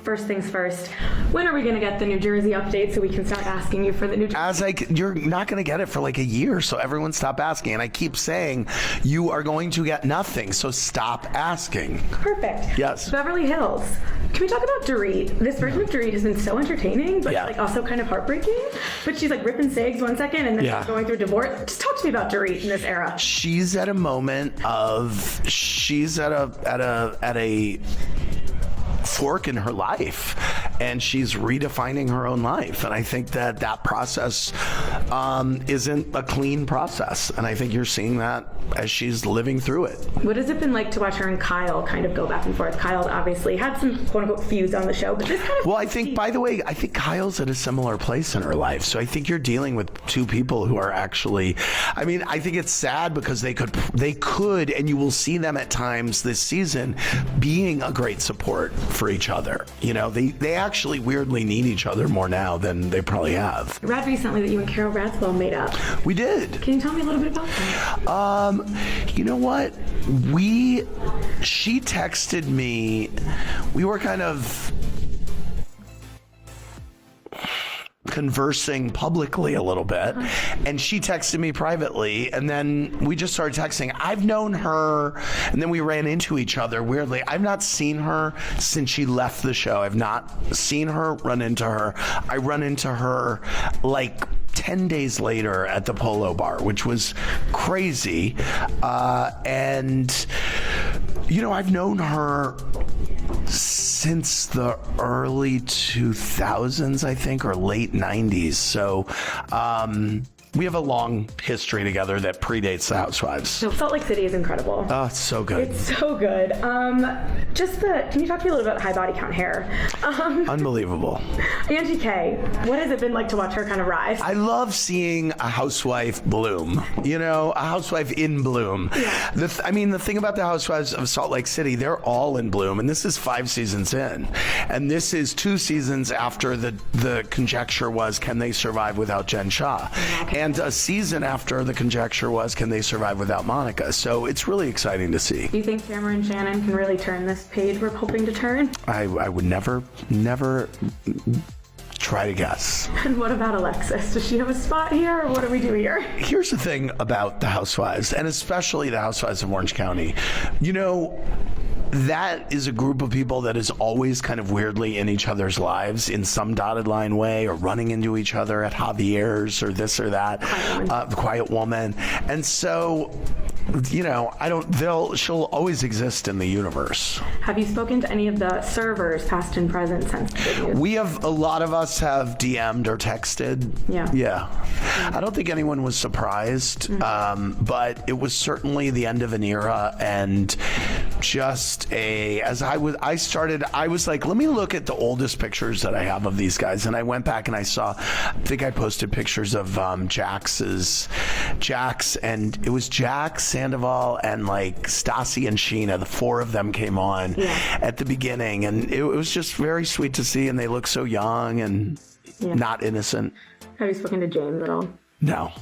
first things first. When are we going to get the New Jersey update so we can start asking you for the New Jersey? You're not going to get it for like a year, so everyone stop asking. And I keep saying you are going to get nothing, so stop asking. Perfect. Yes. Beverly Hills. Can we talk about Dorit? This version of Dorit has been so entertaining, but like also kind of heartbreaking. But she's like ripping cigs 1 second and then she's going through divorce. Just talk to me about Dorit in this era. She's at a moment of she's at a fork in her life, and she's redefining her own life, and I think that process isn't a clean process, and I think you're seeing that as she's living through it. What has it been like to watch her and Kyle kind of go back and forth? Kyle's obviously had some quote-unquote feuds on the show, but this kind of... Well, I think, by the way, I think Kyle's at a similar place in her life, so I think you're dealing with two people who are actually... I mean, I think it's sad because they could, and you will see them at times this season, being a great support for each other. You know, they actually weirdly need each other more now than they probably have. I read recently that you and Carole Radziwill made up. We did. Can you tell me a little bit about that? You know what? She texted me. We were kind of conversing publicly a little bit, and she texted me privately, and then we just started texting. I've known her, and then we ran into each other weirdly. I've not seen her since she left the show. I've not seen her, run into her. I run into her like 10 days later at the Polo Bar, which was crazy. And, you know, I've known her since the early 2000s, I think, or late 90s. So we have a long history together that predates the Housewives. So Salt Lake City is incredible. Oh, it's so good. It's so good. Can you talk to me a little bit about high body count hair? Unbelievable. Angie K, what has it been like to watch her kind of rise? I love seeing a housewife bloom, you know, a housewife in bloom. Yeah. The thing about the Housewives of Salt Lake City, they're all in bloom, and this is 5 seasons in. And this is 2 seasons after the conjecture was, can they survive without Jen Shah? Okay. And a season after the conjecture was, can they survive without Monica? So it's really exciting to see. Do you think Cameron Shannon can really turn this page we're hoping to turn? I would never try to guess. And what about Alexis? Does she have a spot here, or what do we do here? Here's the thing about the Housewives, and especially the Housewives of Orange County. You know, that is a group of people that is always kind of weirdly in each other's lives in some dotted line way, or running into each other at Javier's or this or that, the Quiet Woman. And so, you know, she'll always exist in the universe. Have you spoken to any of the servers, past and present, since the news? A lot of us have DM'd or texted. Yeah. I don't think anyone was surprised, but it was certainly the end of an era, and just I was like, let me look at the oldest pictures that I have of these guys, and I went back and I think I posted pictures of Jax, and it was Jax, Sandoval, and like Stassi and Sheena. The 4 of them came on at the beginning, and it was just very sweet to see, and they look so young and not innocent. Have you spoken to James at all? No.